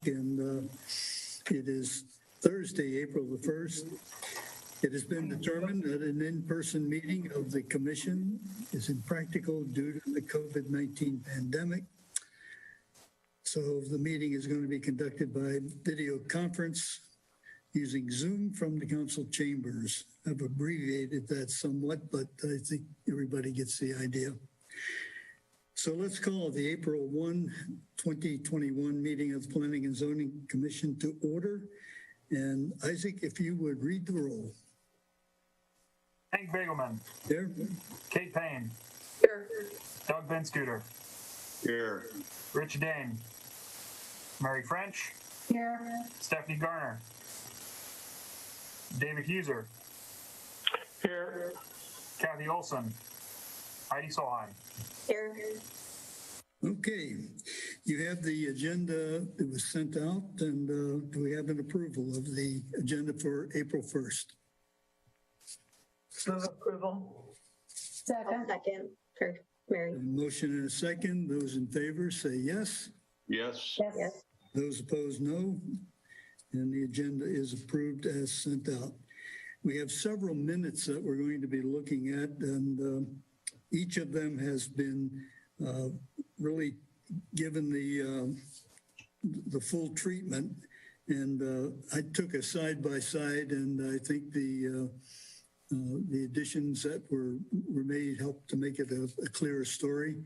and it is Thursday, April the 1st. It has been determined that an in-person meeting of the commission is impractical due to the COVID-19 pandemic. So the meeting is going to be conducted by video conference using Zoom from the council chambers. I've abbreviated that somewhat, but I think everybody gets the idea. So let's call the April 1, 2021 meeting of the Planning and Zoning Commission to order. And Isaac, if you would read the roll. Hank Bagelmann. Here. Kate Payne. Here. Doug Benschoter. Here. Rich Dane. Mary French. Here. Stephanie Garner. David Huser. Here. Kathy Olson. Heidi Solheim. Here. Okay, you have the agenda that was sent out, and do we have an approval of the agenda for April 1st? Move approval. Second. Second. For Mary. A motion and a second. Those in favor say yes. Yes. Yes. Those opposed, no. And the agenda is approved as sent out. We have several minutes that we're going to be looking at, and each of them has been really given the full treatment. And I took a side by side, and I think the additions that were made helped to make it a clearer story.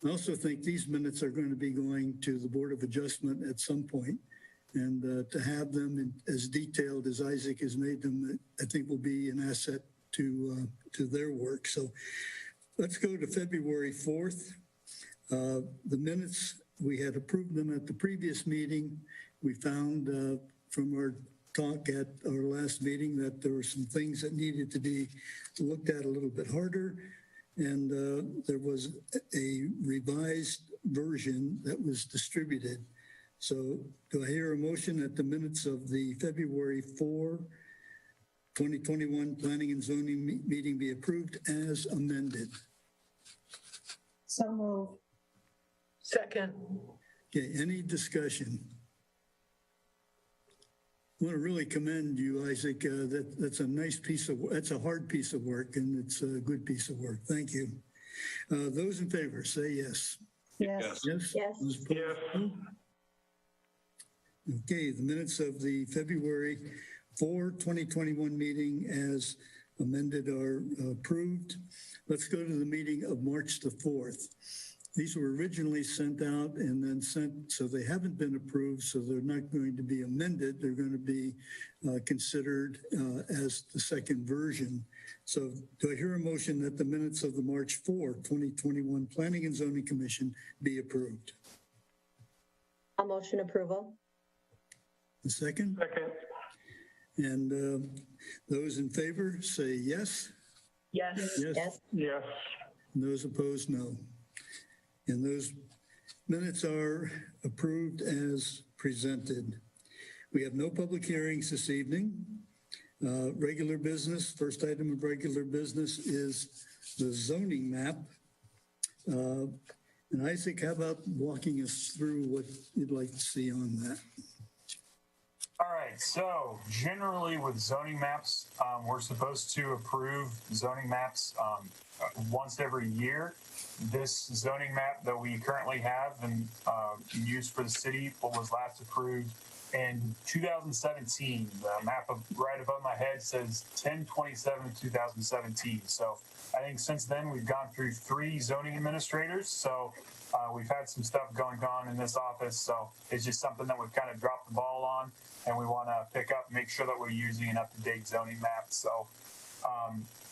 I also think these minutes are going to be going to the Board of Adjustment at some point, and to have them as detailed as Isaac has made them, I think will be an asset to their work. So let's go to February 4th. The minutes, we had approved them at the previous meeting. We found from our talk at our last meeting that there were some things that needed to be looked at a little bit harder. And there was a revised version that was distributed. So do I hear a motion that the minutes of the February 4, 2021 Planning and Zoning meeting be approved as amended? So move. Second. Okay, any discussion? I want to really commend you, Isaac. That's a nice piece of, that's a hard piece of work, and it's a good piece of work. Thank you. Those in favor say yes. Yes. Yes? Yes. Yes. Okay, the minutes of the February 4, 2021 meeting as amended are approved. Let's go to the meeting of March the 4th. These were originally sent out and then sent, so they haven't been approved, so they're not going to be amended. They're going to be considered as the second version. So do I hear a motion that the minutes of the March 4, 2021 Planning and Zoning Commission be approved? A motion approval. A second? Second. And those in favor say yes. Yes. Yes. Yes. Yes. And those opposed, no. And those minutes are approved as presented. We have no public hearings this evening. Regular business, first item of regular business is the zoning map. And Isaac, how about walking us through what you'd like to see on that? All right, so generally with zoning maps, we're supposed to approve zoning maps once every year. This zoning map that we currently have and used for the city was last approved in 2017. The map right above my head says 10/27/2017. So I think since then we've gone through 3 zoning administrators. So we've had some stuff going on in this office. So it's just something that we've kind of dropped the ball on, and we want to pick up, make sure that we're using an up-to-date zoning map. So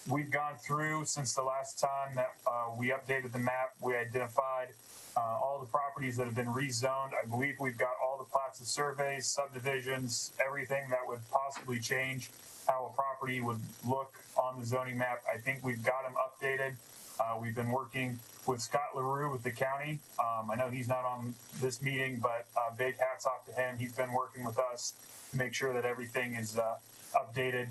we've gone through since the last time that we updated the map. We identified all the properties that have been rezoned. I believe we've got all the plats of surveys, subdivisions, everything that would possibly change how a property would look on the zoning map. I think we've got them updated. We've been working with Scott LaRue with the county. I know he's not on this meeting, but big hats off to him. He's been working with us to make sure that everything is updated.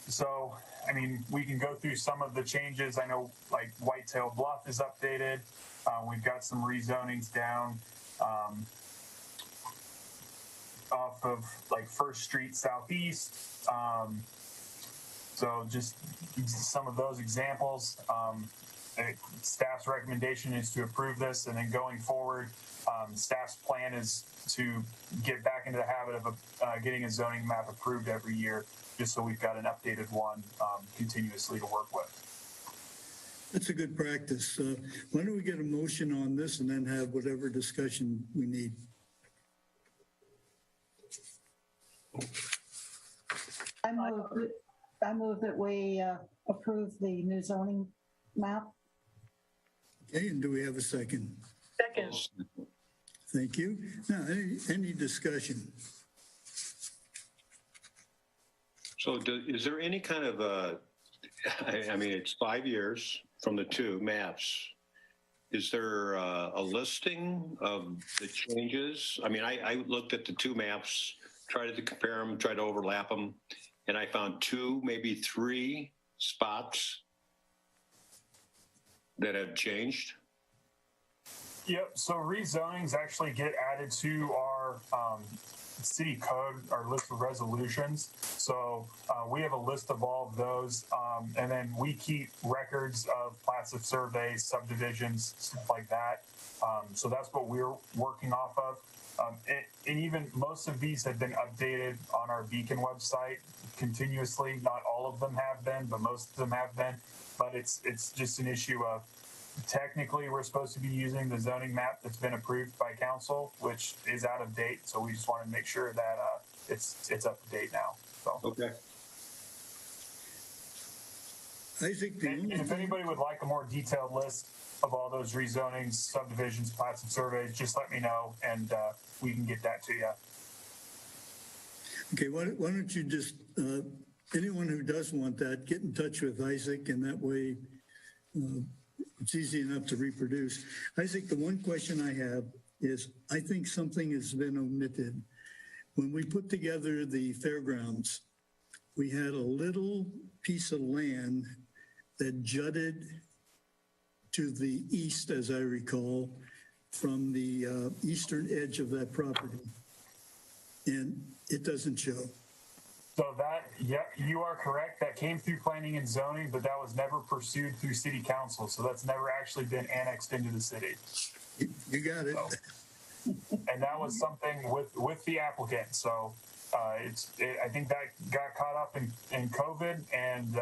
So, I mean, we can go through some of the changes. I know, like, Whitetail Bluff is updated. We've got some rezonings down. off of like First Street Southeast. So just some of those examples. Staff's recommendation is to approve this, and then going forward, staff's plan is to get back into the habit of getting a zoning map approved every year, just so we've got an updated one continuously to work with. That's a good practice. Why don't we get a motion on this and then have whatever discussion we need? I move that we approve the new zoning map. Okay, and do we have a second? Second. Thank you. Now, any discussion? So is there any kind of I mean, it's 5 years from the two maps. Is there a listing of the changes? I mean, I looked at the two maps, tried to compare them, tried to overlap them, and I found 2, maybe 3 spots that have changed. Yep. So rezonings actually get added to our city code, our list of resolutions. So we have a list of all of those, and then we keep records of plats of surveys, subdivisions, stuff like that. So that's what we're working off of. And even most of these have been updated on our Beacon website continuously. Not all of them have been, but most of them have been. But it's just an issue of technically we're supposed to be using the zoning map that's been approved by council, which is out of date. So we just want to make sure that it's up to date now. So Okay. and if anybody would like a more detailed list of all those rezonings, subdivisions, plats, and surveys, just let me know, and we can get that to you. Okay, why don't you just, anyone who does want that, get in touch with Isaac, and that way it's easy enough to reproduce. Isaac, the one question I have is, I think something has been omitted. When we put together the fairgrounds, we had a little piece of land that jutted to the east, as I recall, from the eastern edge of that property. And it doesn't show. So that, yeah, you are correct. That came through planning and zoning, but that was never pursued through city council. So that's never actually been annexed into the city. You got it. So, and that was something with the applicant. So I think that got caught up in COVID, and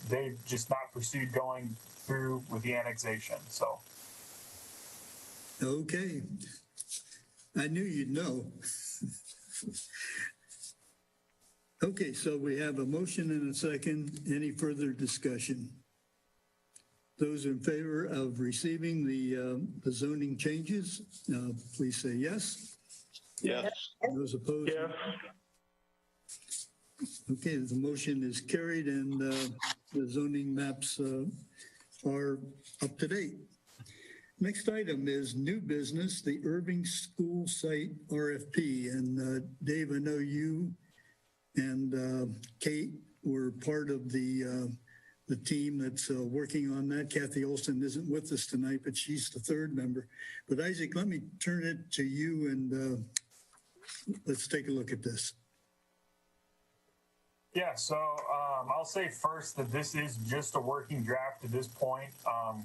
they've just not pursued going through with the annexation. So. Okay. I knew you'd know. Okay, so we have a motion and a second. Any further discussion? Those in favor of receiving the zoning changes, please say yes. Yes. Those opposed? Yeah. Okay, the motion is carried, and the zoning maps are up to date. Next item is new business, the Irving School Site RFP. And Dave, I know you and Kate were part of the team that's working on that. Kathy Olson isn't with us tonight, but she's the third member. But Isaac, let me turn it to you, and let's take a look at this. Yeah, so I'll say first that this is just a working draft at this point.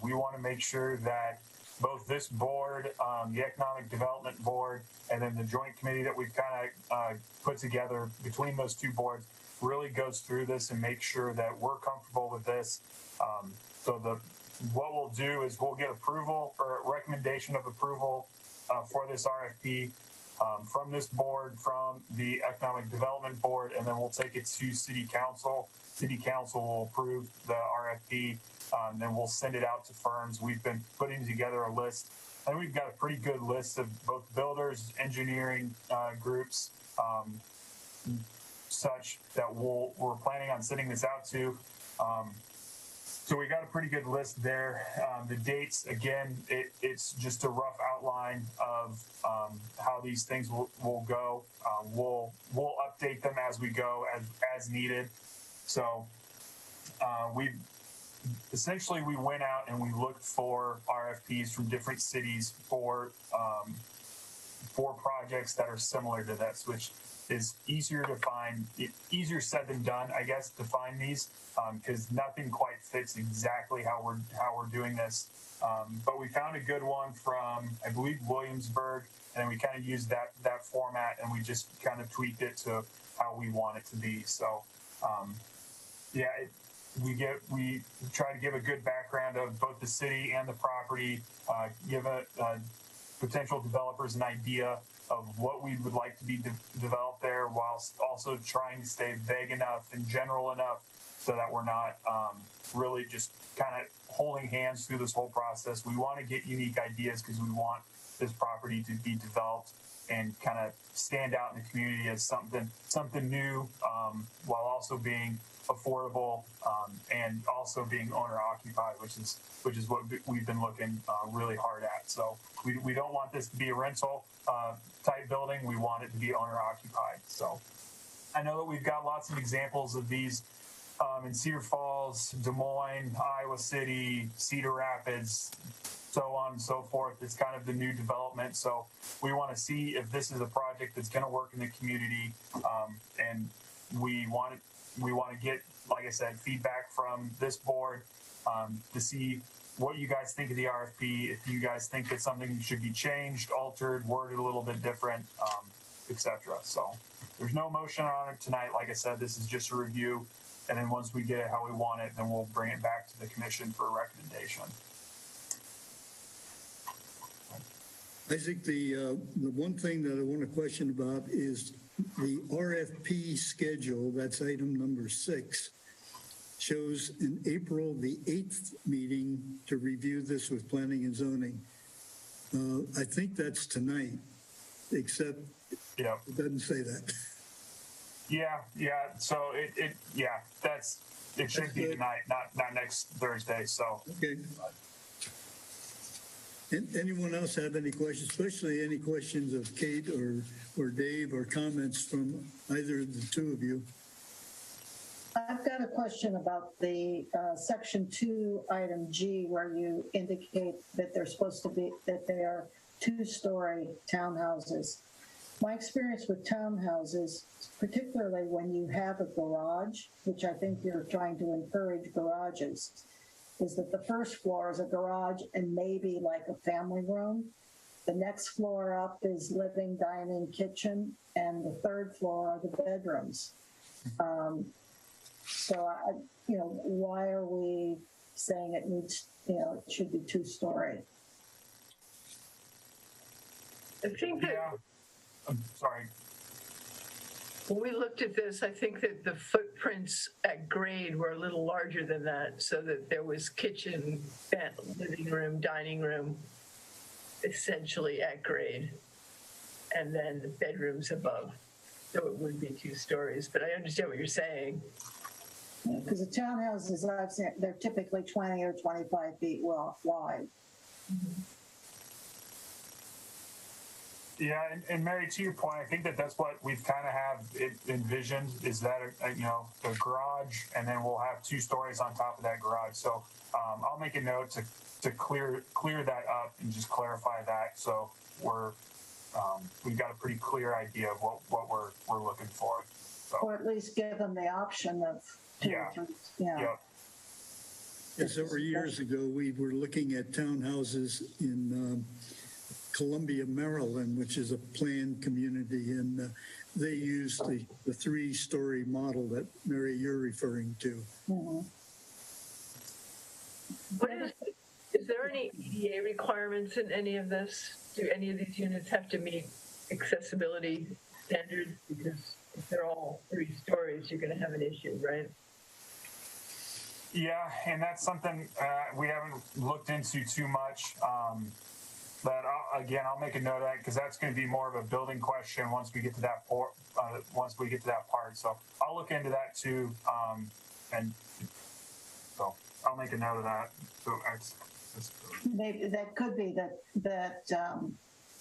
We want to make sure that both this board, the Economic Development Board, and then the joint committee that we've kind of put together between those two boards really goes through this and make sure that we're comfortable with this. So what we'll do is we'll get approval or recommendation of approval for this RFP from this board, from the Economic Development Board, and then we'll take it to City Council. City Council will approve the RFP, then we'll send it out to firms. We've been putting together a list, and we've got a pretty good list of both builders, engineering groups, such that we're planning on sending this out to. So we got a pretty good list there. The dates, again, it's just a rough outline of how these things will go. We'll update them as we go, as needed. So we went out and we looked for RFPs from different cities for for projects that are similar to this, which is easier said than done, I guess, to find these, because nothing quite fits exactly how we're doing this. But we found a good one from, I believe, Williamsburg, and we kind of used that format, and we just kind of tweaked it to how we want it to be. So, we try to give a good background of both the city and the property, give potential developers an idea of what we would like to be developed there, whilst also trying to stay vague enough and general enough so that we're not really just kind of holding hands through this whole process. We want to get unique ideas because we want this property to be developed and kind of stand out in the community as something new, while also being affordable, and also being owner occupied, which is what we've been looking really hard at. So we don't want this to be a rental type building. We want it to be owner occupied. So I know that we've got lots of examples of these in Cedar Falls, Des Moines, Iowa City, Cedar Rapids, so on and so forth. It's kind of the new development. So we want to see if this is a project that's going to work in the community, and we want to get, like I said, feedback from this board to see what you guys think of the RFP, if you guys think that something should be changed, altered, worded a little bit different, etc. So there's no motion on it tonight. Like I said, this is just a review. And then once we get it how we want it, then we'll bring it back to the commission for a recommendation. I think the one thing that I want to question about is the RFP schedule. That's item number 6. Shows in April the 8th meeting to review this with planning and zoning. I think that's tonight, except it doesn't say that. Yeah. So it should be tonight, not next Thursday. So okay. Anyone else have any questions, especially any questions of Kate or Dave, or comments from either of the two of you? I've got a question about the section 2, item G, where you indicate that they are 2-story townhouses. My experience with townhouses, particularly when you have a garage, which I think you're trying to encourage garages, is that the first floor is a garage and maybe like a family room. The next floor up is living, dining, kitchen, and the third floor are the bedrooms. So, why are we saying it needs, it should be 2-story? I think that I'm sorry. when we looked at this, I think that the footprints at grade were a little larger than that, so that there was kitchen, living room, dining room, essentially at grade, and then the bedrooms above. So it would be 2 stories, but I understand what you're saying. Because the townhouses I've seen, they're typically 20 or 25 feet wide. Mm-hmm. Yeah, and Mary, to your point, I think that's what we've kind of have envisioned, is that the garage, and then we'll have 2 stories on top of that garage. So I'll make a note to clear that up and just clarify that, so we've got a pretty clear idea of what we're looking for. So. Or at least give them the option of 2 or 3. Yeah. Yep. Yeah, several years ago, we were looking at townhouses in Columbia, Maryland, which is a planned community, and they used the 3-story model that, Mary, you're referring to. Mm-hmm. Is there any EDA requirements in any of this? Do any of these units have to meet accessibility standards? Because if they're all 3 stories, you're going to have an issue, right? Yeah, and that's something we haven't looked into too much. But I'll make a note of that, because that's going to be more of a building question once we get to that part. So I'll look into that too, and so I'll make a note of that. So That could be that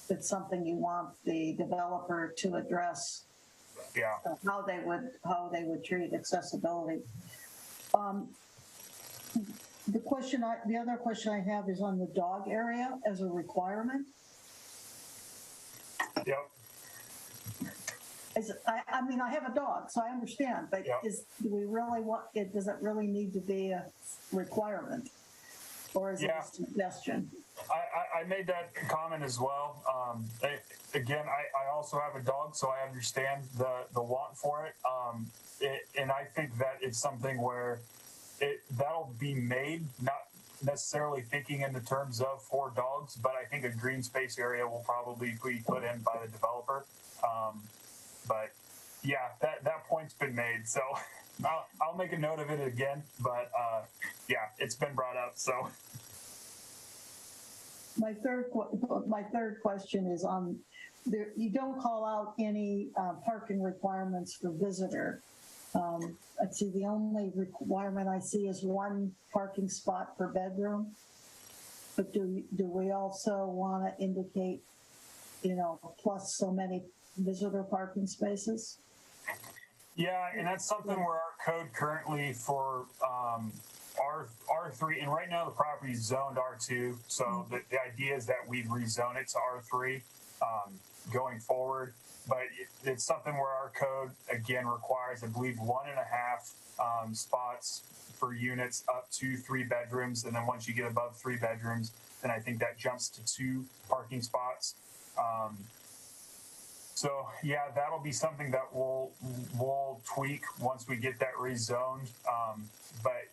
it's something you want the developer to address. Yeah. How they would treat accessibility. The other question I have is on the dog area as a requirement. Yep. I mean, I have a dog, so I understand, but Yep. do we really want it? Does it really need to be a requirement, or is it a suggestion? I made that comment as well. Again, I also have a dog, so I understand the want for it. And I think that it's something where that'll be made, not necessarily thinking in the terms of for dogs, but I think a green space area will probably be put in by the developer. But yeah, that point's been made, so I'll make a note of it again. But yeah, it's been brought up, so. My third question is on there. You don't call out any parking requirements for visitor. Let's see, the only requirement I see is one parking spot per bedroom. But do we also want to indicate, plus so many visitor parking spaces? Yeah, and that's something where our code currently for R3, and right now the property is zoned R2, so the idea is that we rezone it to R3 going forward. But it's something where our code, again, requires, I believe, 1.5 spots for units up to 3 bedrooms. And then once you get above 3 bedrooms, then I think that jumps to 2 parking spots. So yeah, that'll be something that we'll tweak once we get that rezoned. But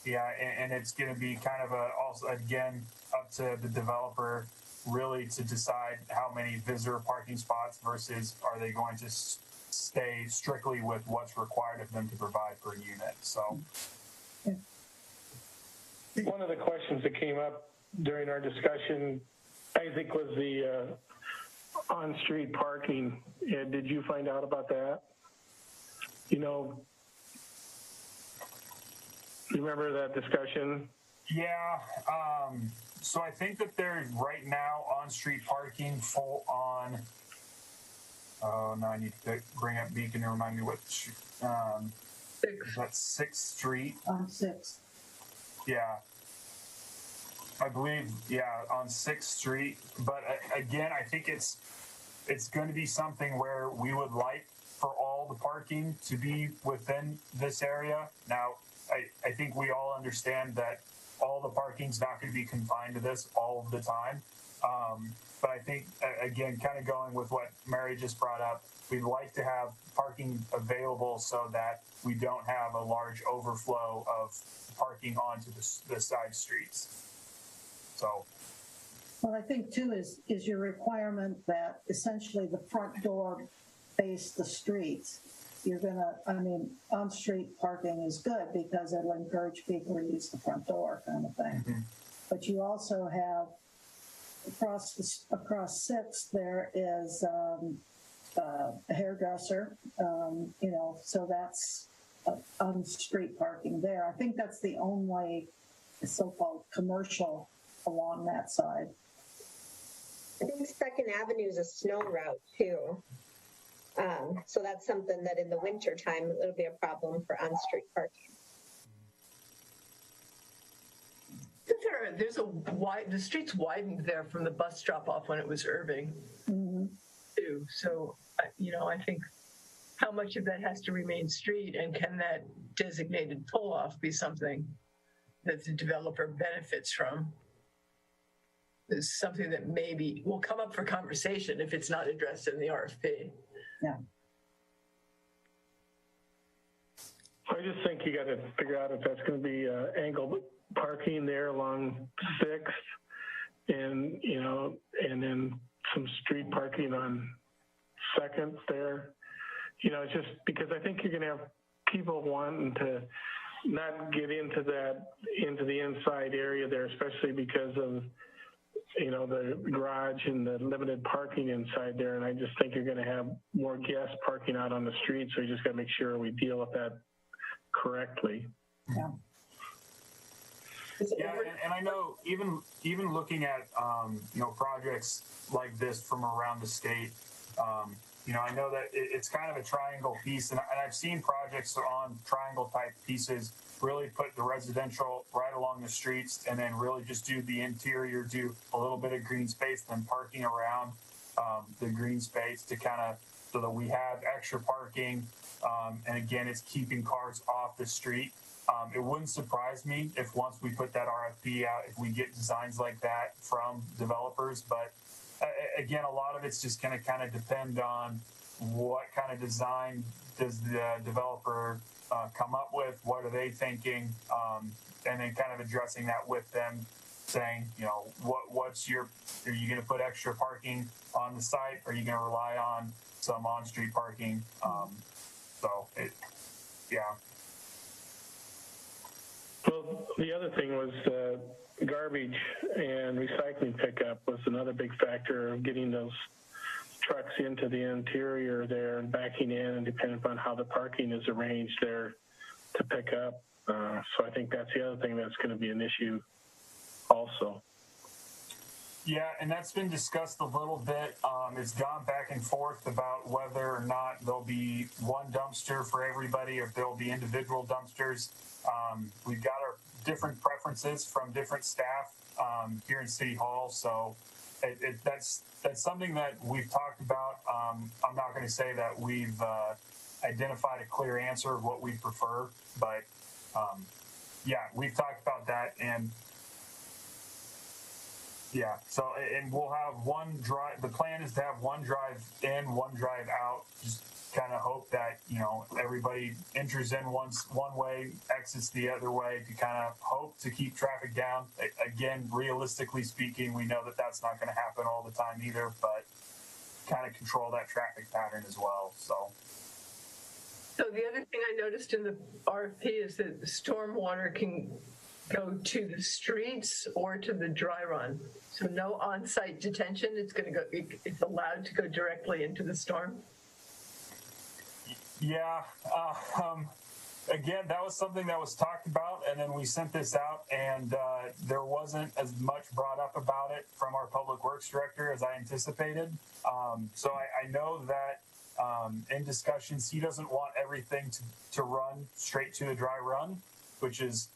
yeah, and it's going to be kind of also again up to the developer really to decide how many visitor parking spots versus are they going to stay strictly with what's required of them to provide per unit. So one of the questions that came up during our discussion, I think, was the on-street parking. Ed, did you find out about that? Remember that discussion? Yeah. So I think that there's right now on-street parking full on. Oh, no, I need to bring up Beacon to remind me what. That's 6th Street. On 6th. Yeah. I believe, on 6th Street. But again, I think it's going to be something where we would like for all the parking to be within this area. Now, I think we all understand that all the parking's not going to be confined to this all of the time. But I think, again, kind of going with what Mary just brought up, we'd like to have parking available so that we don't have a large overflow of parking onto the side streets. So. Well, I think too is your requirement that essentially the front door face the streets. You're on-street parking is good because it'll encourage people to use the front door kind of thing. Mm-hmm. But you also have across 6th there is a hairdresser, so that's on-street parking there. I think that's the only so-called commercial along that side. I think 2nd Avenue is a snow route too. So that's something that in the winter time, it'll be a problem for on-street parking. There's the streets widened there from the bus drop off when it was Irving too. So, I think how much of that has to remain street, and can that designated pull off be something that the developer benefits from? Is something that maybe will come up for conversation if it's not addressed in the RFP. Yeah. I just think you got to figure out if that's going to be angled parking there along 6th, and and then some street parking on 2nd there. It's just because I think you're going to have people wanting to not get into the inside area there, especially because of the garage and the limited parking inside there. And I just think you're going to have more guests parking out on the street. So you just got to make sure we deal with that correctly. Yeah. Yeah, and I know even looking at projects like this from around the state, I know that it's kind of a triangle piece, and I've seen projects on triangle type pieces really put the residential right along the streets, and then really just do the interior, do a little bit of green space, then parking around. the green space to kind of, so that we have extra parking. And again, it's keeping cars off the street. It wouldn't surprise me if once we put that RFP out, if we get designs like that from developers. But again, a lot of it's just going to kind of depend on what kind of design does the developer come up with, what are they thinking, and then kind of addressing that with them, saying, you know, what's your, are you going to put extra parking on the site? Are you going to rely on some on-street parking? Yeah. Well, the other thing was garbage and recycling pickup was another big factor of getting those trucks into the interior there and backing in, and depending upon how the parking is arranged there to pick up. So I think that's the other thing that's going to be an issue also. Yeah, and that's been discussed a little bit. It's gone back and forth about whether or not there'll be one dumpster for everybody, or if there'll be individual dumpsters. We've got our different preferences from different staff here in City Hall, so that's something that we've talked about. I'm not going to say that we've identified a clear answer of what we prefer, but yeah, we've talked about that. And yeah, so, and we'll have one drive. The plan is to have one drive in, one drive out. Just kind of hope that, you know, everybody enters in one way, exits the other way, to kind of hope to keep traffic down. Again, realistically speaking, we know that that's not going to happen all the time either, but kind of control that traffic pattern as well. So the other thing I noticed in the RFP is that the stormwater can go to the streets or to the dry run. So no on-site detention. It's going to go. It's allowed to go directly into the storm. Yeah. Again, that was something that was talked about, and then we sent this out, and there wasn't as much brought up about it from our public works director as I anticipated. So I know that in discussions, he doesn't want everything to run straight to a dry run, which is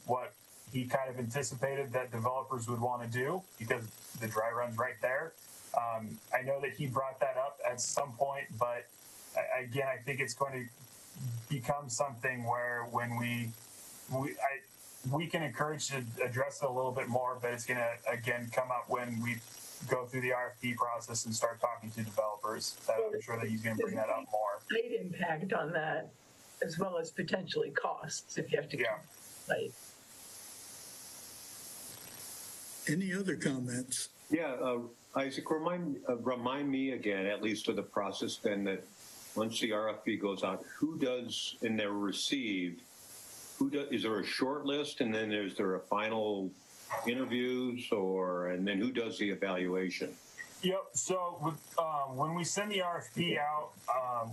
what he kind of anticipated that developers would want to do, because the dry run's right there. I know that he brought that up at some point, but again, I think it's going to become something where when we can encourage to address it a little bit more, but it's going to again come up when we go through the RFP process and start talking to developers. I'm sure that he's going to bring that up more. Great impact on that, as well as potentially costs if you have to. Yeah. Right. Any other comments? Yeah, Isaac, remind me again, at least of the process then, that once the RFP goes out, who does, and they're received, is there a short list, and then is there a final interviews, and then who does the evaluation? Yep. So when we send the RFP out,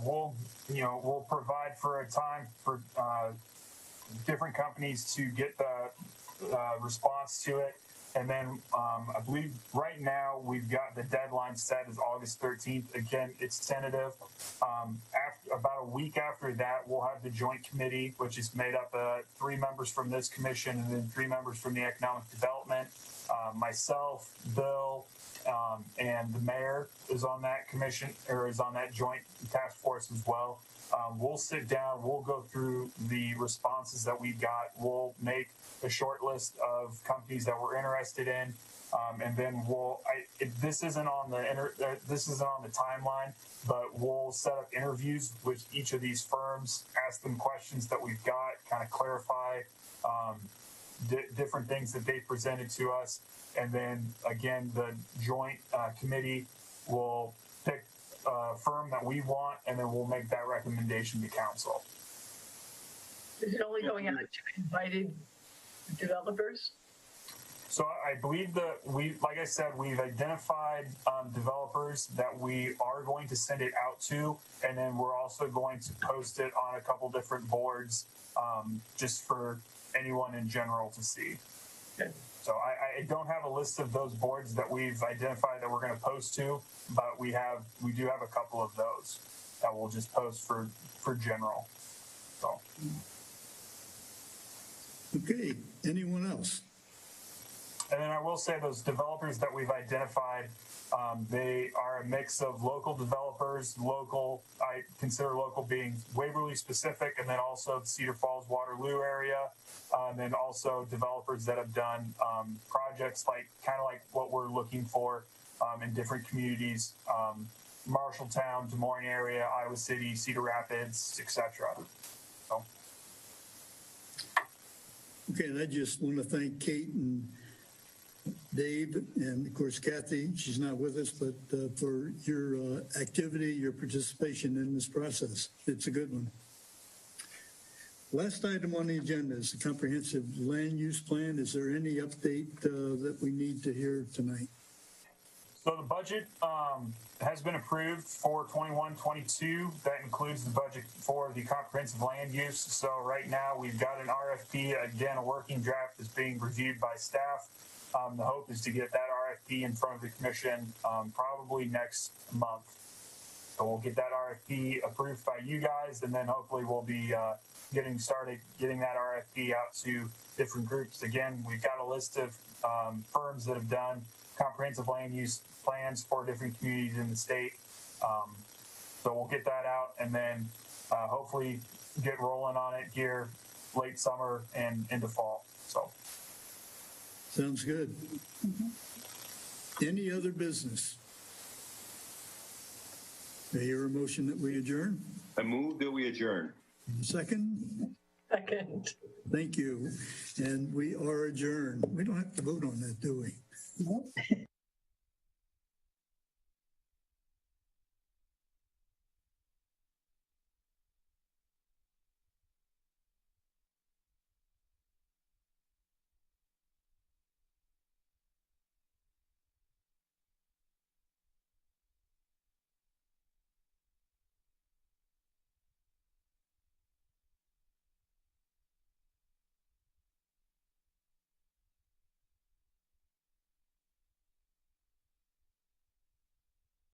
we'll provide for a time for different companies to get the response to it. And then I believe right now we've got the deadline set as August 13th. Again, it's tentative. About a week after that, we'll have the joint committee, which is made up of 3 members from this commission and then 3 members from the economic development. Myself, Bill, and the mayor is on that commission, or is on that joint task force as well. We'll sit down, we'll go through the responses that we got. We'll make a short list of companies that we're interested in, and then this isn't on the timeline, but we'll set up interviews with each of these firms, ask them questions that we've got, kind of clarify different things that they presented to us, and then again the joint committee will pick a firm that we want, and then we'll make that recommendation to council. Is it only going out to invited developers? So I believe that like I said, we've identified developers that we are going to send it out to, and then we're also going to post it on a couple different boards, just for anyone in general to see. Okay. So I don't have a list of those boards that we've identified that we're going to post to, but we do have a couple of those that we'll just post for general. So. Okay, anyone else? And then I will say those developers that we've identified, they are a mix of local developers, I consider local being Waverly specific, and then also the Cedar Falls, Waterloo area, and then also developers that have done projects kind of like what we're looking for in different communities, Marshalltown, Des Moines area, Iowa City, Cedar Rapids, etc. So. Okay, and I just want to thank Kate and Dave, and of course Kathy, she's not with us, but for your activity, your participation in this process. It's a good one. Last item on the agenda is the comprehensive land use plan. Is there any update that we need to hear tonight? So the budget has been approved for 21-22. That includes the budget for the comprehensive land use. So right now we've got an RFP, again, a working draft is being reviewed by staff. The hope is to get that RFP in front of the commission probably next month. So we'll get that RFP approved by you guys, and then hopefully we'll be getting started getting that RFP out to different groups. Again, we've got a list of firms that have done comprehensive land use plans for different communities in the state. So we'll get that out and then hopefully get rolling on it here late summer and into fall. So. Sounds good. Any other business? I hear a motion that we adjourn. I move that we adjourn. Second? Second. Thank you. And we are adjourned. We don't have to vote on that, do we?